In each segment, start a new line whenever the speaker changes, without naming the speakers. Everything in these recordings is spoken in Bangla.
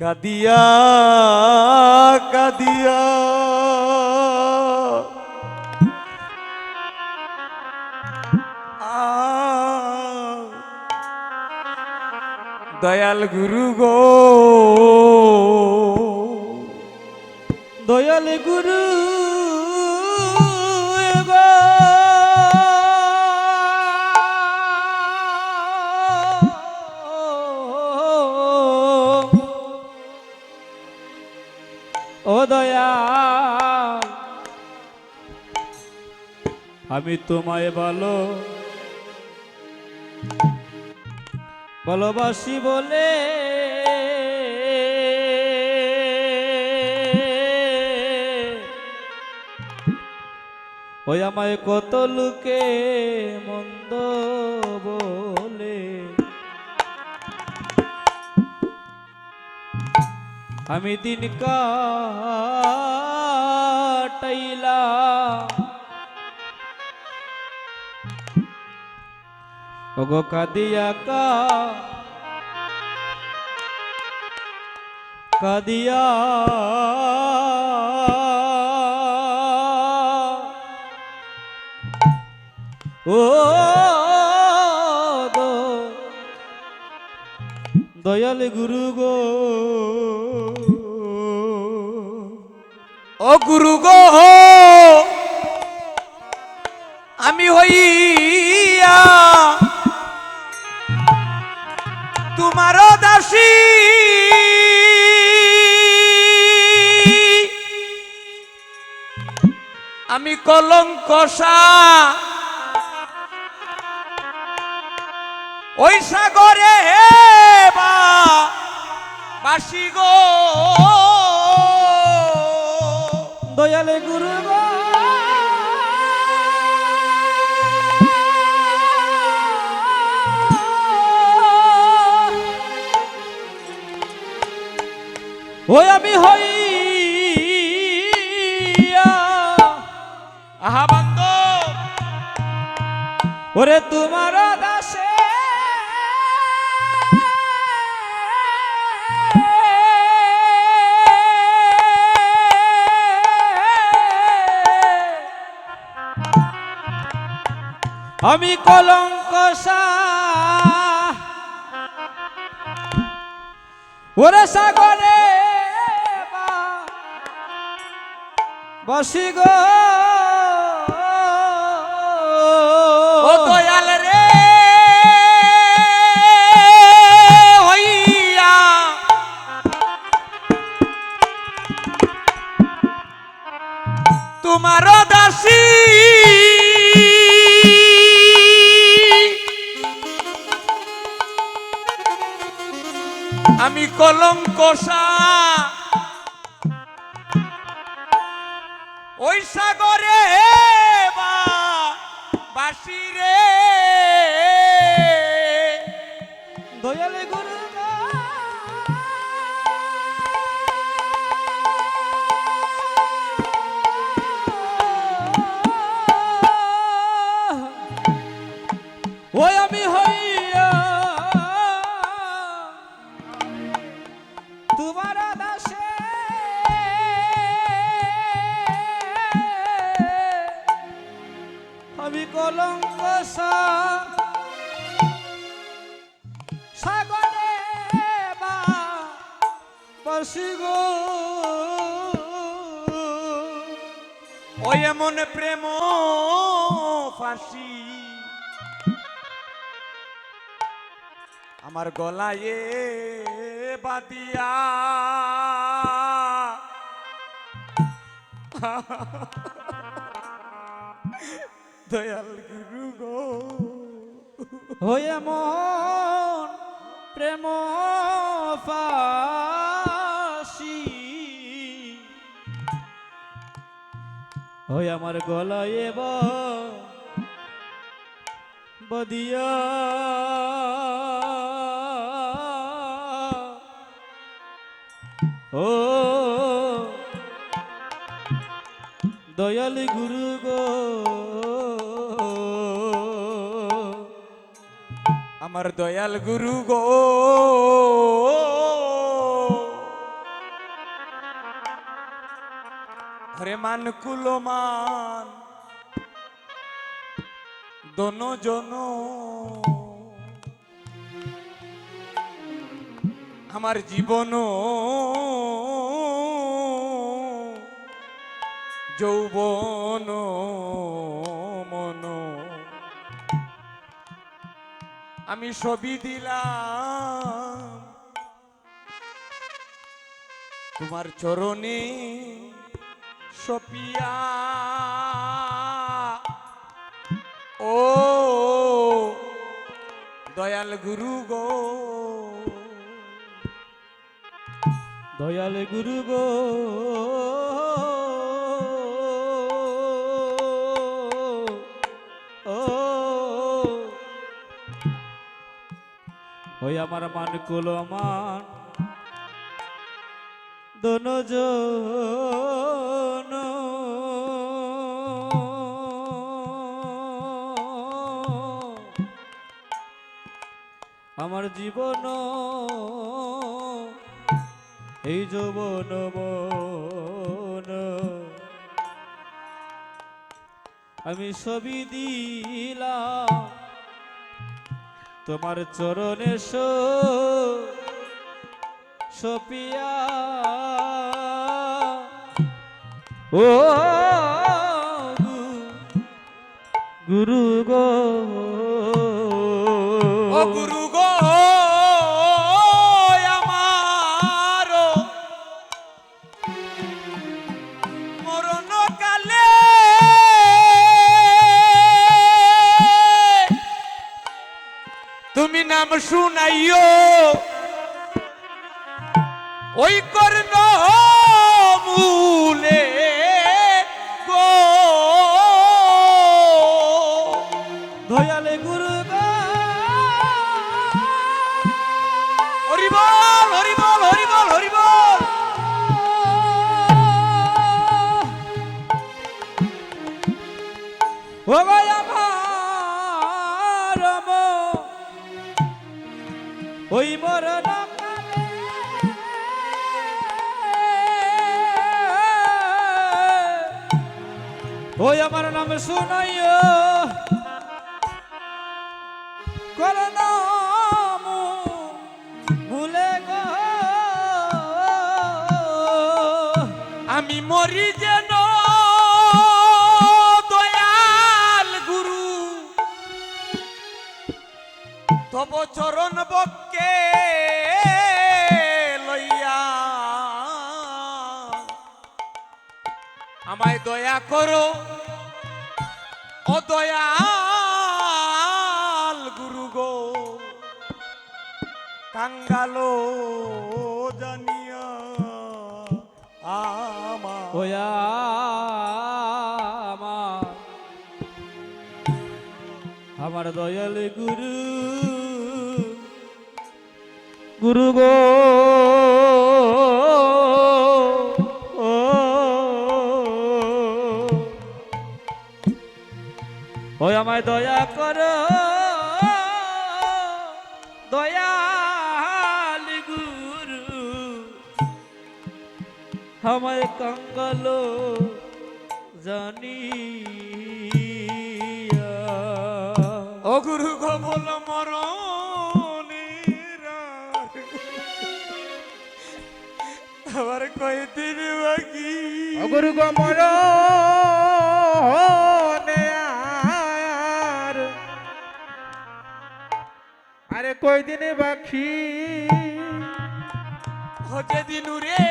কাদিয়া কাদিয়া দয়াল গুরু গো দয়াল গুরু গো ও দয়াল আমি তোমায় ভালোবাসি বলে ওই আমায় কত লোকে মন্দ বলে আমি দিন কাটাইলাম ওগো কাদিয়া কাদিয়া ও দয়াল গুরু গো ও গুরু গো আমি হইয়া তোমার দাসী আমি কলঙ্কসা ওই সাগরে বাসি গো দয়ালে গুরু গো ওই আমি হইয়া আহা বন্ধ ওরে তোমার দাসে আমি কলঙ্কসা ওরে সাগরে বসি গো ও দয়াল রে হইয়া তোমার দাসী আমি কলঙ্কসা ওই সাগরে বাসি রে দয়ালে গুরু ওই আমি হইয়া তোমার দাসে আমি কলঙ্কসা সাগরে বাসি গো ওই এমন প্রেম ফাঁসি আমার গলায় বাদিয়া দয়াল গুরু গো হয়ে মন প্রেম ফাঁসি হয়ে আমার গলায় বদিয়া ও দয়াল গুরু গো আমার দয়াল গুরু গো
মান কুলমান দোনো জন আমার জীবন যৌবন মন আমি সবই দিলাম তোমার চরণে সপিয়া ও দয়াল গুরু গো
দয়াল গুরু গো ও ওই আমার মান কুলো মান দোনো জন আমার জীবন এই যৌবন মন আমি সবই দিলাম তোমার চরণে সপিয়া ও গুরু গো
ও গুরু গো আমার মরণ কালে তুমি নাম শুনাইও ওই কর্ণ মূলে গো
দয়ালে গুরু গো
হরি বল হরি বল হরি বল হরি বল
ও ভাই আমার ওই মরণ ওই আমার নাম শুনাইও করণ ভুলে গো
আমি মরি যেন দয়াল গুরু তব চরণ বক্কে লইয়া আমায় দয়া করো ও দয়াল গুরু গো কাঙ্গালো জানিয়া
ওয়া আমার দয়াল গুরু গুরু গো ওই আমায় দয়া করো দয়াল গুরু আমায় কঙ্গল জানি
ও গুরু গো বল মরণের আবার কয়দিন বাকি
ও গুরু গো মরণে আরে কয়দিন বাকি
হতে দিন রে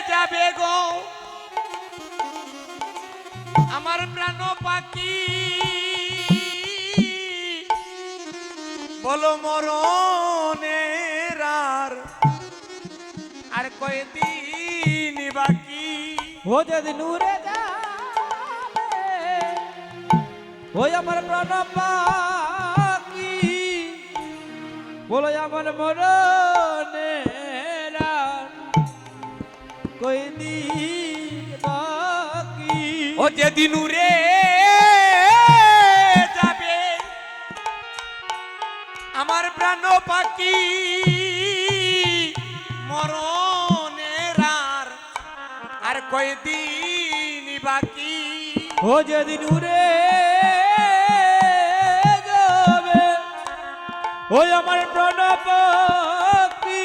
যাবে গো আমার প্রাণ পাখি বলো মরণের আর কয়দিন বাকি
ও যদি নূরে যাবে ওই আমার প্রাণ পাখি বলো আমার মরণের কই দিন বাকি
ও যেদিন রে যাবে আমার প্রাণ পাখি মরণের আর কয়দিন বাকি
ও যেদিন উড়ে যাবে ওই আমার প্রণপাতি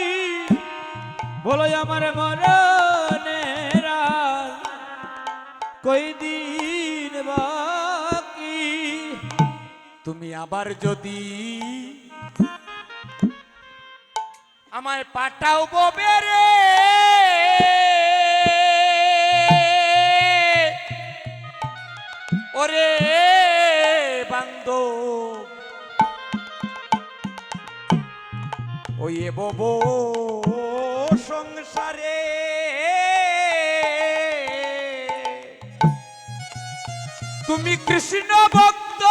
বলো আমার মরণের কয়দিন বাকি
তুমি আবার যদি আমায় পাঠাও ববে রে ওরে বান্ধব ওই বব সংসারে তুমি কৃষ্ণ ভক্ত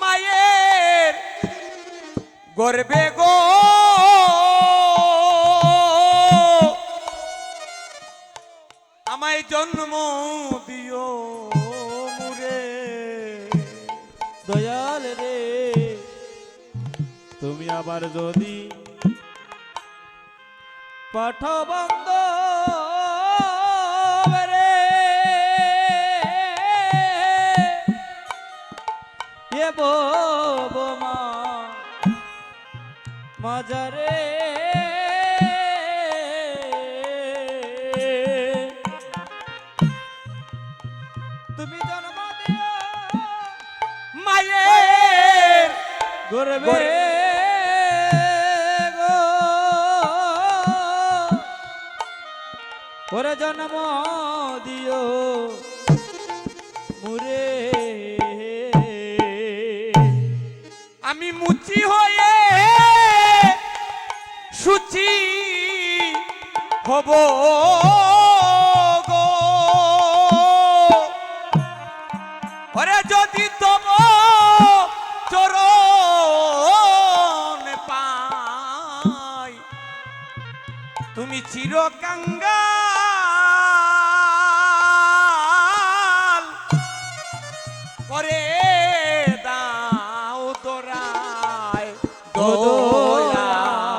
মায়ের গর্বে গো আমায় জন্ম দিও মুরে
দয়াল রে তুমি আবার যদি পাঠবন্ধ রে এ বোমা মাজারে তুমি জন্ম দিও
মায়ের
গর্বে গো ওরে জন্ম দিও মুরে
আমি মুচি হয়ে সুচি হব গো ওরে যদি তব চরণ পাই তুমি চিরকাঙ্গাল করে দাও দোরায় দয়াল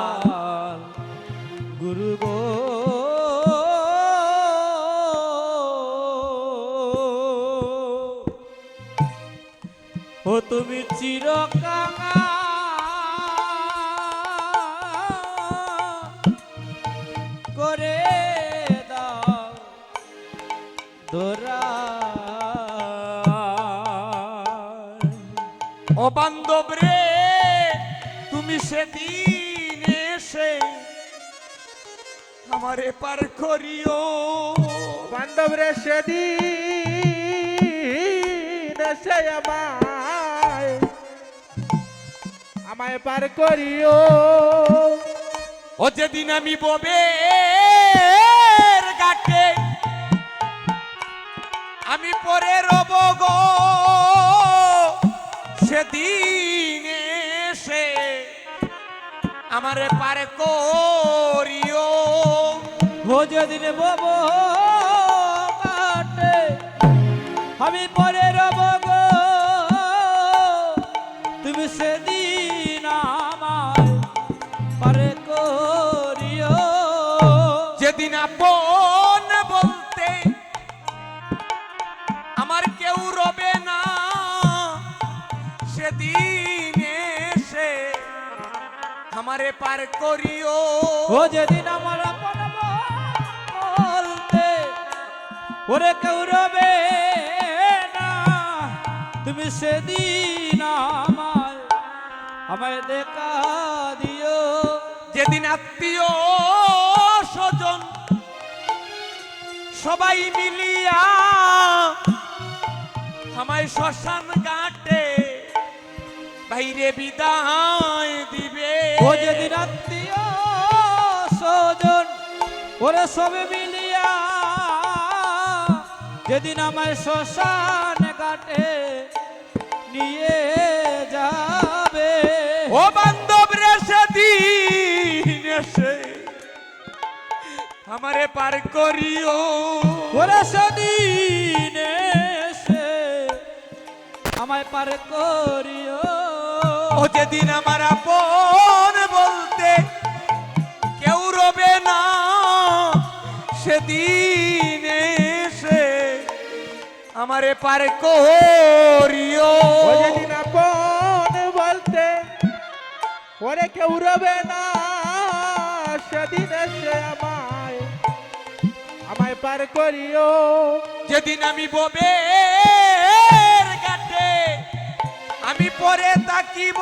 গুরু গো ও তুমি চিরকাঙা করে দাও দোরা
ও বান্ধব রে তুমি সেদিন এসে আমারে পার করিও
বান্ধব রে সেদিন এসে আমায় পার করিও
ও যেদিন আমি ববে ঘাটে আমি পরে রব গো সেদিন এসে আমারে পার করিও
ও যেদিন ববো কাটে আমি পরে রব গো তুমি সেদিন আমায় পারে করিও
যেদিন আপন বলতে আমার কেউ রবে না সেদিন এসে আমারে পার করিও
ও যেদিন আমার আপন বলতে ওরে কেউ রবে না তুমি সেদিন আমায় দেখা দিও
যেদিন আত্মীয় স্বজন সবাই মিলিয়া আমায় শ্মশান ঘাটে বাইরে বিদায় দিবে
ও যেদিন আত্মীয় স্বজন ওরে সবে মিলিয়া যেদিন আমায় শ্মশান ঘাটে নিয়ে যাবে
ও বান্ধব রে সেদিন এসে আমারে পার করিও
ওরে সেদিন এসে আমায় পার করিও
ও যেদিন আমার আপন বলতে কেউ রবে না যেদিন এসে আমারে পার করিও
ও যেদিন আপন বলতে ওরে কেউ রবে না, সেদিন এসে আমায় আমায় পার করিও।
যেদিন আমি ববে ঘাটে আমি পরে তাকিব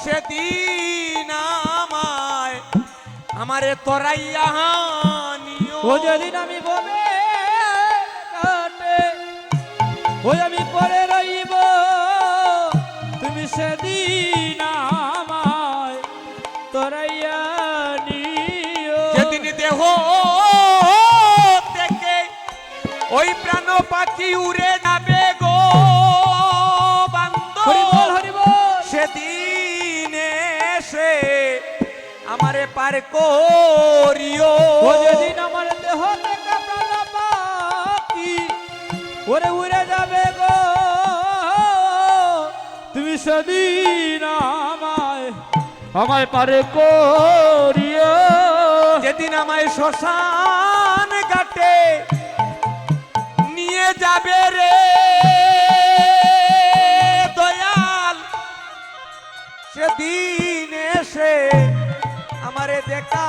সেদিন আমারে তরাইয়া নিও
ও যেদিন আমি ববে কাটে ওই আমি পরে রইব, তুমি সেদিন আমায় তোরাইয়া নিও।
যেদিন দেহ থেকে ওই প্রাণ পাখি উড়ে যাবে গো বান্ধব,
হরি বল হরি বল।
সেদিন এসে আমারে পার করিও
ও যেদিন আমার দেহ থেকে প্রাণ পাখি ওরে উড়ে যাবে গো, তুমি সেদিন আমায় আমায় পারে করিও।
যেদিন আমায় শ্মশান ঘাটে নিয়ে যাবে রে দয়াল, সেদিন এসে আমারে দেখা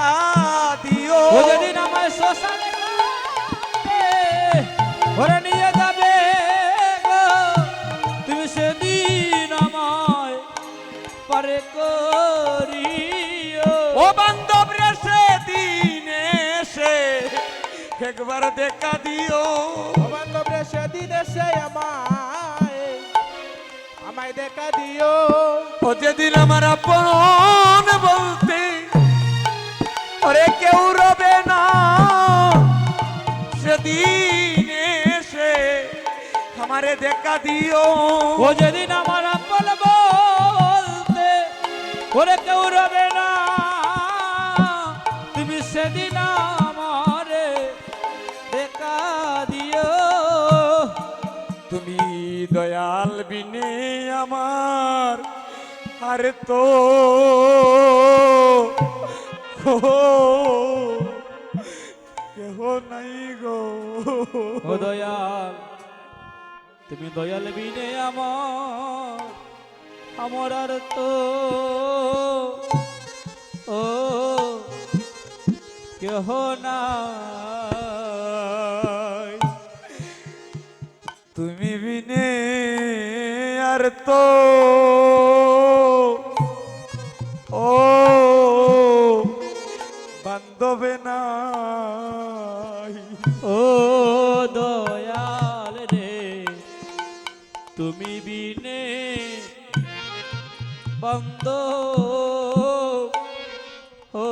দিও
ও যেদিন আমায় শ্মশানে ঘাটে ওরে নিয়ে যাবে গো, তুমি সেদিন আমায় পারে করিও।
ও বান্ধব রে সেদিন এসে একবার দেখা দিও
ও বান্ধব রে সেদিন এসে আমায় আমায় দেখা দিও।
ও যেদিন আমার আপন বলতে ওরে কেউ রবে না, সেদিন এসে আমারে দেখা দিও
ও যেদিন আমার আপন বলতে ওরে কেউ রবে না, তুমি সেদিন আমারে দেখা দিও।
তুমি দয়াল বিনে আমার আর তো কেহ নাই গো
ও দয়াল, তুমি দয়াল বিনে আমার আর তো ও কেহ নাই।
তুমি বিনে আর তো ও বান্ধবে নাই
ও দয়াল রে, তুমি বিনে বন্ধ ও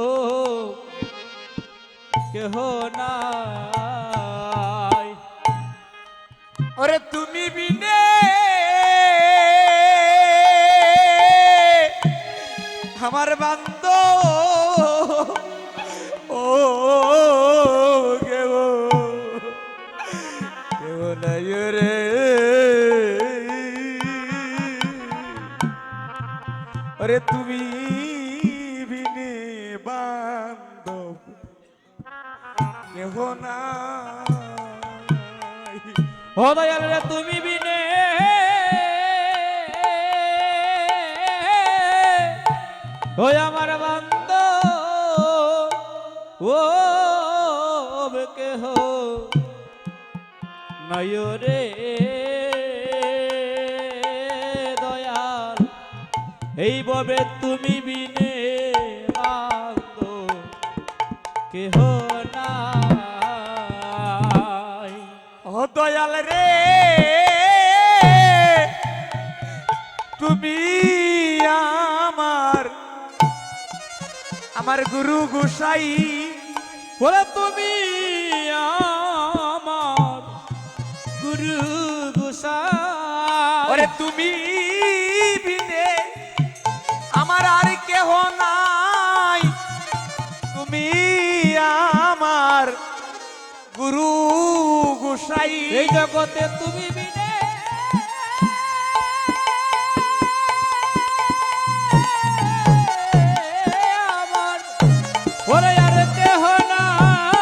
কেহ নাই।
ওরে তুমি বিনে আমার বান্ধ ও কেউ কেউ নাই রে ওরে তুমি বিনে বান্ধব কেহ নাই
ও দয়াল রে, তুমি বিনে ওই আমার বান্দ ও কেহ নাই রে দয়াল, এই ভাবে তুমি বিনে বান্দ কেহ নাই।
ও দয়াল রে তুমি আমার গুরু গোসাই
ওরে তুমি আমার গুরু গোসাই,
ওরে তুমি বিনে আমার আর কেহ নাই, তুমি আমার গুরু গোসাই
এই জগতে তুমি বিনে আমার ওরে আর কেহ নাই।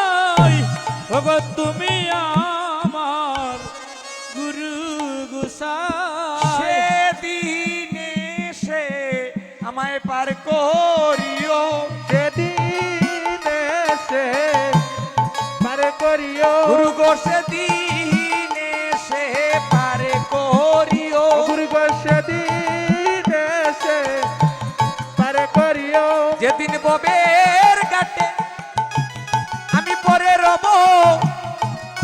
আমায় পার করিও
সেদিন এসে পার করিও
গুরু গো সেদিন এসে পার করিও
গুরু গো সেদিন এসে পার করিও
যেদিন ববের ঘাটে আমি পরে রব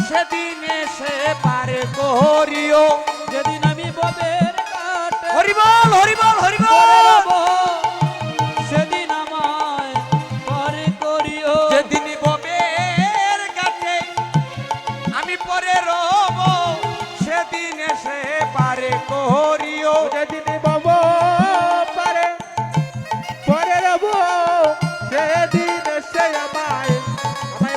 সেদিন এসে পার করিও
যেদিন আমি ববের ঘাটে
হরিবল হরিবল
পরে
হরিবল
রব, সেদিন আমায় পার করিও।
যেদিন ববের ঘাটে আমি পরে রব সেদিন এসে পার করিও
যেদিন বাব পারে পরে রব সেদিন এসে আমায়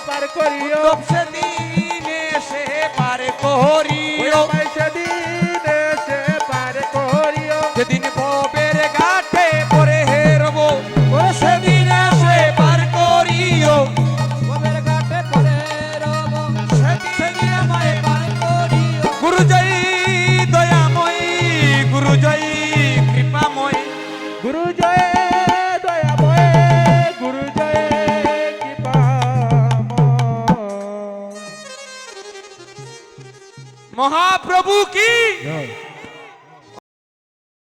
পার করিও
তব সেদিন এসে পার করিও
আমায় সেদিন এসে পার করিও
যেদিন ববের ঘাটে পরে হেরব সেদিন এসে পার করিও
ববের ঘাটে পরে রব, সেদিন আমায় পার করিও।
গুরু জয় দয়াময়ী গুরু জয় কৃপাময়
গুরু জয় দয়াময় গুরু জয় কৃপাময়
মহাপ্রভু কি
জয়